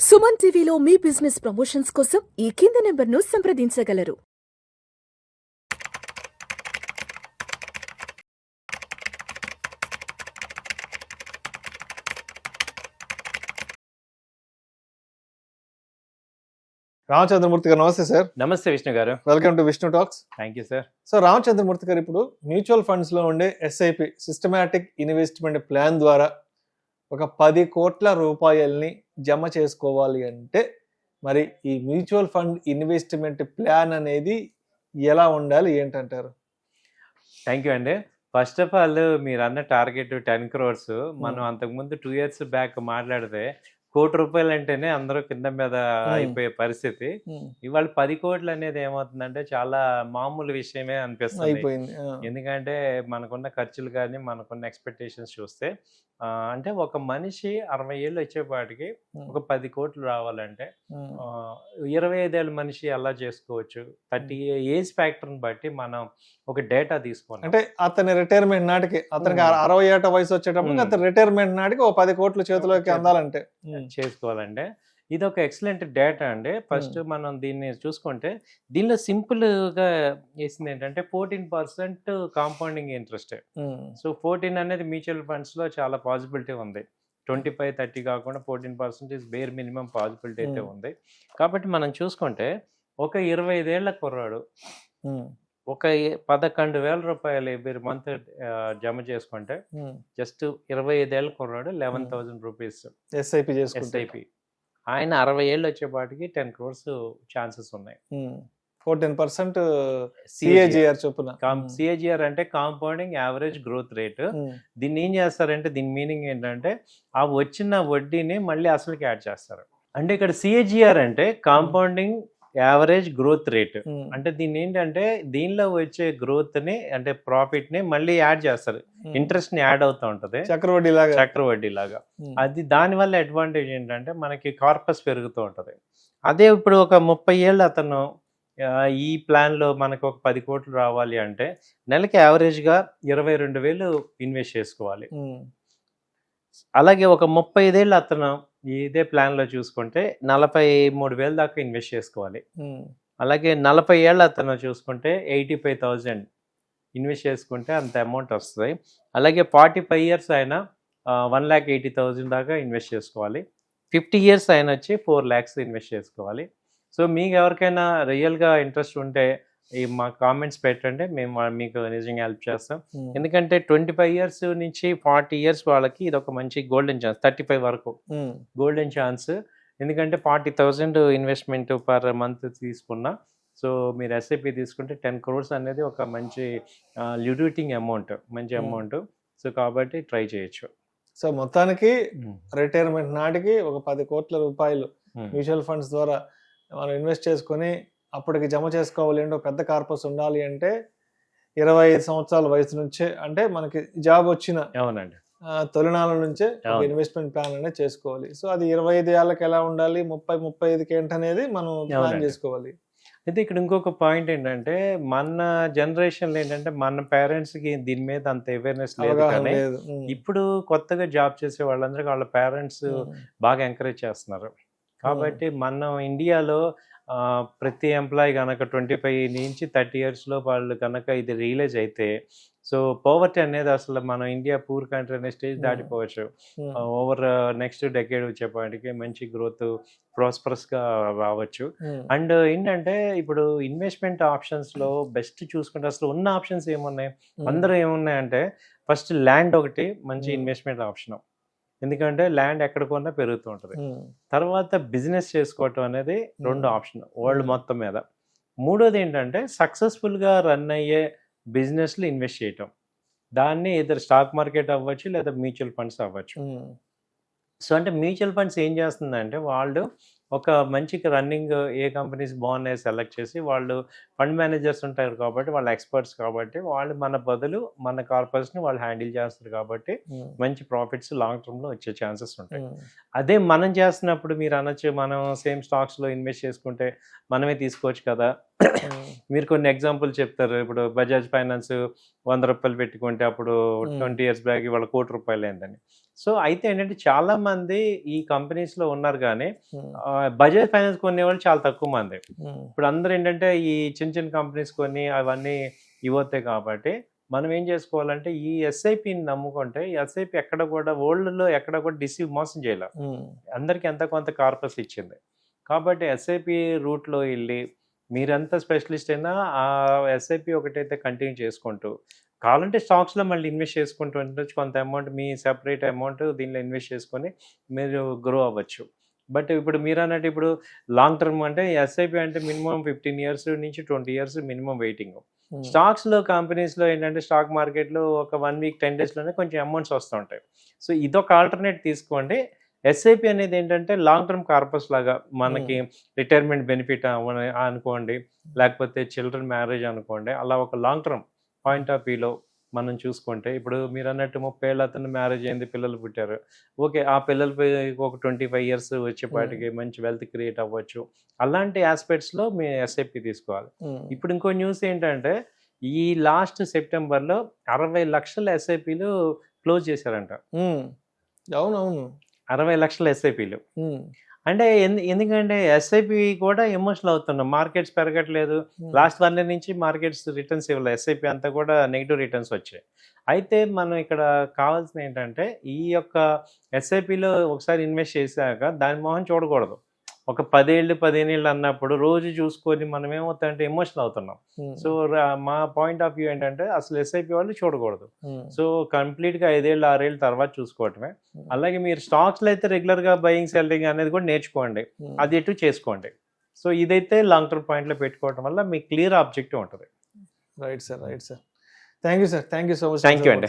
సుమన్ టీవీలో మీ business promotions కోసం ఈ కింది నెంబర్ను సంప్రదించగలరు. రామచంద్రమూర్తి గారు నమస్తే సార్. నమస్తే విష్ణు గారు. Welcome to Vishnu talks. Thank you sir. So Ramachandramurthy గారు, ఇప్పుడు మ్యూచువల్ ఫండ్స్ లో ఉండే ఎస్ఐపి సిస్టమాటిక్ ఇన్వెస్ట్మెంట్ ప్లాన్ ద్వారా ఒక 10 కోట్ల రూపాయల్ని జమ చేసుకోవాలి అంటే మరి ఈ మ్యూచువల్ ఫండ్ ఇన్వెస్ట్మెంట్ ప్లాన్ అనేది ఎలా ఉండాలి ఏంటంటారు? థ్యాంక్ యూ అండి. ఫస్ట్ ఆఫ్ ఆల్ మీరు అన్న టార్గెట్ 10 crores. మనం అంతకుముందు 2 years బ్యాక్ మాట్లాడితే ₹1 కోటి అంటేనే అందరూ కింద మీద అయిపోయే పరిస్థితి. ఇవాళ 10 కోట్లు అనేది ఏమవుతుందంటే చాలా మామూలు విషయమే అనిపిస్తుంది. అయిపోయింది. ఎందుకంటే మనకున్న ఖర్చులు కానీ మనకున్న ఎక్స్పెక్టేషన్స్ చూస్తే అంటే ఒక మనిషి 60 ఏళ్ళు వచ్చేపాటికి ఒక 10 కోట్లు రావాలంటే 25 ఏళ్ళ మనిషి ఎలా చేసుకోవచ్చు? 30 ఏజ్ ఫ్యాక్టర్ని బట్టి మనం ఒక డేటా తీసుకోవాలి. అంటే అతని రిటైర్మెంట్ నాటికి, అతనికి 60 ఏట వయసు వచ్చేటప్పుడు అతని రిటైర్మెంట్ నాటికి ఒక 10 కోట్లు చేతిలోకి అందాలంటే చేసుకోవాలంటే ఇది ఒక ఎక్సలెంట్ డేటా అండి. ఫస్ట్ మనం దీన్ని చూసుకుంటే దీనిలో సింపుల్గా వేసింది ఏంటంటే 14% కాంపౌండింగ్ ఇంట్రెస్ట్. సో 14 అనేది మ్యూచువల్ ఫండ్స్లో చాలా పాసిబిలిటీ ఉంది. 25, 30 కాకుండా 14% బేర్ మినిమం పాసిబిలిటీ అయితే ఉంది. కాబట్టి మనం చూసుకుంటే ఒక 25 ఏళ్ల కుర్రాడు ఒక 11,000 రూపాయలు ఎవ్రీ మంత్ జమ చేసుకుంటే జస్ట్ 25 ఏళ్ళ కుర్రాడు 11,000 రూపీస్ ఎస్ఐపి ఎస్ఐపి. ఆయన 60 ఏళ్ళు వచ్చేపాటికి 10 crores ఛాన్సెస్ ఉన్నాయి. 14% సిఏజిఆర్ చొప్పున. సిఏజిఆర్ అంటే కాంపౌండింగ్ యావరేజ్ గ్రోత్ రేట్. దీన్ని ఏం చేస్తారంటే దీని మీనింగ్ ఏంటంటే ఆ వచ్చిన వడ్డీని మళ్ళీ అసలుకి యాడ్ చేస్తారు. అంటే ఇక్కడ సిఏజిఆర్ అంటే కాంపౌండింగ్ యావరేజ్ గ్రోత్ రేట్. అంటే దీన్ని ఏంటంటే దీనిలో వచ్చే గ్రోత్ ని అంటే ప్రాఫిట్ ని మళ్ళీ యాడ్ చేస్తారు. ఇంట్రెస్ట్ ని యాడ్ అవుతూ ఉంటది చక్రవడ్డీ లాగా. అది దాని వల్ల అడ్వాంటేజ్ ఏంటంటే మనకి కార్పస్ పెరుగుతూ ఉంటది. అదే ఇప్పుడు ఒక 30 ఏళ్ళు అతను ఈ ప్లాన్ లో మనకు ఒక 10 కోట్లు రావాలి అంటే నెలకి యావరేజ్ గా 22,000 ఇన్వెస్ట్ చేసుకోవాలి. అలాగే ఒక 35 ఏళ్ళు అతను ఇదే ప్లాన్ లో చూసుకుంటే 43,000 దాకా ఇన్వెస్ట్ చేసుకోవాలి. అలాగే 40 ఏళ్ళు అతను చూసుకుంటే 85,000 ఇన్వెస్ట్ చేసుకుంటే అంత అమౌంట్ వస్తుంది. అలాగే 45 years అయినా 1,80,000 దాకా ఇన్వెస్ట్ చేసుకోవాలి. 50 years అయినా వచ్చి 4 lakhs ఇన్వెస్ట్ చేసుకోవాలి. సో మీకు ఎవరికైనా రియల్గా ఇంట్రెస్ట్ ఉంటే మా కామెంట్స్ పెట్టండి, మేము మీకు నిజంగా హెల్ప్ చేస్తాం. ఎందుకంటే 25 years నుంచి 40 years వాళ్ళకి ఇది ఒక మంచి గోల్డెన్ ఛాన్స్. 35 వరకు గోల్డెన్ ఛాన్స్. ఎందుకంటే 40,000 ఇన్వెస్ట్మెంట్ పర్ మంత్ తీసుకున్నా, సో మీరు ఎస్ఐపి తీసుకుంటే 10 crores అనేది ఒక మంచి లిక్విడిటీ అమౌంట్, మంచి అమౌంట్. సో కాబట్టి ట్రై చేయొచ్చు. సో మొత్తానికి రిటైర్మెంట్ నాటికి ఒక 10 కోట్ల రూపాయలు మ్యూచువల్ ఫండ్స్ ద్వారా మనం ఇన్వెస్ట్ చేసుకొని అప్పటికి జమ చేసుకోవాలి అంటే పెద్ద కార్పస్ ఉండాలి అంటే 25 సంవత్సరాల వయసు నుంచే, అంటే మనకి జాబ్ వచ్చిన అవునండి తొలినాళ్ళ నుంచే ఇన్వెస్ట్మెంట్ ప్లాన్ అనేది చేసుకోవాలి. సో అది 25 ఏళ్ళకి ఎలా ఉండాలి, 30-35కి ఏంటనేది మనం ప్లాన్ చేసుకోవాలి. అయితే ఇక్కడ ఇంకొక పాయింట్ ఏంటంటే మన జనరేషన్లో ఏంటంటే మన పేరెంట్స్కి దీని మీద అంత అవేర్నెస్ లేదు. కానీ ఇప్పుడు కొత్తగా జాబ్ చేసే వాళ్ళందరికీ వాళ్ళ పేరెంట్స్ బాగా ఎంకరేజ్ చేస్తున్నారు. కాబట్టి మనం ఇండియాలో ప్రతి ఎంప్లాయీ కనుక 25 నుంచి 30 yearsలో వాళ్ళు కనుక ఇది రియలైజ్ అయితే, సో పవర్టీ అనేది అసలు మనం ఇండియా పూర్ కంట్రీ అనే స్టేజ్ దాటిపోవచ్చు. ఓవర్ నెక్స్ట్ డెకేడ్ వచ్చేపాటికి మంచి గ్రోత్ ప్రాస్పరస్గా రావచ్చు. అండ్ ఏంటంటే ఇప్పుడు ఇన్వెస్ట్మెంట్ ఆప్షన్స్లో బెస్ట్ చూసుకుంటే అసలు ఉన్న ఆప్షన్స్ ఏమున్నాయి, అందరూ ఏమున్నాయంటే ఫస్ట్ ల్యాండ్ ఒకటి మంచి ఇన్వెస్ట్మెంట్ ఆప్షన్. ఎందుకంటే ల్యాండ్ ఎక్కడ కొన్నా పెరుగుతూ ఉంటుంది. తర్వాత బిజినెస్ చేసుకోవటం అనేది 2 ఆప్షన్ వరల్డ్ మొత్తం మీద. మూడోది ఏంటంటే సక్సెస్ఫుల్గా రన్ అయ్యే బిజినెస్లో ఇన్వెస్ట్ చేయటం. దాన్ని ఇద్దరు స్టాక్ మార్కెట్ అవ్వచ్చు లేదా మ్యూచువల్ ఫండ్స్ అవ్వచ్చు. సో అంటే మ్యూచువల్ ఫండ్స్ ఏం చేస్తుందంటే వాళ్ళు ఒక మంచి రన్నింగ్ ఏ కంపెనీస్ బాగున్నాయి సెలెక్ట్ చేసి, వాళ్ళు ఫండ్ మేనేజర్స్ ఉంటారు కాబట్టి వాళ్ళు ఎక్స్పర్ట్స్ కాబట్టి వాళ్ళు మన బదులు మన కార్పొరేట్స్ని వాళ్ళు హ్యాండిల్ చేస్తారు. కాబట్టి మంచి ప్రాఫిట్స్ లాంగ్ టర్మ్లో వచ్చే ఛాన్సెస్ ఉంటాయి. అదే మనం చేస్తున్నప్పుడు మీరు అనొచ్చు మనం సేమ్ స్టాక్స్లో ఇన్వెస్ట్ చేసుకుంటే మనమే తీసుకోవచ్చు కదా. మీరు కొన్ని ఎగ్జాంపుల్ చెప్తారు. ఇప్పుడు బజాజ్ ఫైనాన్స్ ₹100 పెట్టుకుంటే అప్పుడు 20 years బ్యాక్ ఇవాళ ₹1 కోటి అయిందని. సో అయితే ఏంటంటే చాలా మంది ఈ కంపెనీస్ లో ఉన్నారు కానీ బజాజ్ ఫైనాన్స్ కొనే వాళ్ళు చాలా తక్కువ మంది. ఇప్పుడు అందరూ ఏంటంటే ఈ చిన్న చిన్న కంపెనీస్ కొని అవన్నీ ఇవ్వతాయి కాబట్టి మనం ఏం చేసుకోవాలంటే ఈ ఎస్ఐపిని నమ్ముకుంటే ఎస్ఐపి ఎక్కడ కూడా వరల్డ్లో ఎక్కడ కూడా మోసం చేయాలి. అందరికి ఎంత కొంత కార్పస్ ఇచ్చింది కాబట్టి ఎస్ఐపి రూట్లో వెళ్ళి మీరంతా స్పెషలిస్ట్ అయినా ఆ ఎస్ఐపి ఒకటైతే కంటిన్యూ చేసుకుంటూ కావాలంటే స్టాక్స్లో మళ్ళీ ఇన్వెస్ట్ చేసుకుంటూ ఉండొచ్చు. కొంత అమౌంట్ మీ సెపరేట్ అమౌంట్ దీనిలో ఇన్వెస్ట్ చేసుకొని మీరు గ్రో అవ్వచ్చు. బట్ ఇప్పుడు మీరు అన్నట్టు ఇప్పుడు లాంగ్ టర్మ్ అంటే ఎస్ఐపి అంటే మినిమం 15 years నుంచి 20 years మినిమం వెయిటింగ్. స్టాక్స్లో కంపెనీస్లో ఏంటంటే స్టాక్ మార్కెట్లో ఒక 1 week 10 daysలోనే కొంచెం అమౌంట్స్ వస్తూ ఉంటాయి. సో ఇదొక ఆల్టర్నేట్ తీసుకోండి. ఎస్ఐపి అనేది ఏంటంటే లాంగ్ టర్మ్ కార్పస్ లాగా మనకి రిటైర్మెంట్ బెనిఫిట్ అనుకోండి, లేకపోతే చిల్డ్రన్ మ్యారేజ్ అనుకోండి, అలా ఒక లాంగ్ టర్మ్ పాయింట్ ఆఫ్ వ్యూలో మనం చూసుకుంటే ఇప్పుడు మీరు అన్నట్టు 30 ఏళ్ళు అతను మ్యారేజ్ అయింది, పిల్లలు పుట్టారు, ఓకే ఆ పిల్లలు ఒక 25 years వచ్చేపాటికి మంచి వెల్త్ క్రియేట్ అవ్వచ్చు. అలాంటి ఆస్పెక్ట్స్లో మీ ఎస్ఐపి తీసుకోవాలి. ఇప్పుడు ఇంకో న్యూస్ ఏంటంటే ఈ లాస్ట్ సెప్టెంబర్లో 60 లక్షల ఎస్ఐపిలు క్లోజ్ చేశారంట. అవునవును, 60 లక్షల ఎస్ఐపిలు. అంటే ఎందుకంటే ఎస్ఐపి కూడా ఎమోషనల్ అవుతున్నాం. మార్కెట్స్ పెరగట్లేదు. లాస్ట్ 1 year నుంచి మార్కెట్స్ రిటర్న్స్ ఇవ్వలేదు. ఎస్ఐపి అంతా కూడా నెగిటివ్ రిటర్న్స్ వచ్చాయి. అయితే మనం ఇక్కడ కావాల్సిన ఏంటంటే ఈ యొక్క ఎస్ఐపిలో ఒకసారి ఇన్వెస్ట్ చేశాక దాని మొహం చూడకూడదు. ఒక 10 ఏళ్ళు 15 ఏళ్ళు అన్నప్పుడు రోజు చూసుకొని మనం ఏమవుతామంటే ఎమోషనల్ అవుతున్నాం. సో మా పాయింట్ ఆఫ్ వ్యూ ఏంటంటే అసలు ఎస్ఐపి వాళ్ళు చూడకూడదు. సో కంప్లీట్గా 5 ఏళ్ళు 6 ఏళ్ళు తర్వాత చూసుకోవటమే. అలాగే మీరు స్టాక్స్లో అయితే రెగ్యులర్గా బయింగ్ సెల్లింగ్ అనేది కూడా నేర్చుకోండి, అది ఎటు చేసుకోండి. సో ఇదైతే లాంగ్ టర్మ్ పాయింట్లో పెట్టుకోవడం వల్ల మీకు క్లియర్ ఆబ్జెక్టివ్ ఉంటుంది. Right sir, right sir. Thank you sir, thank you so much. Thank you అండి.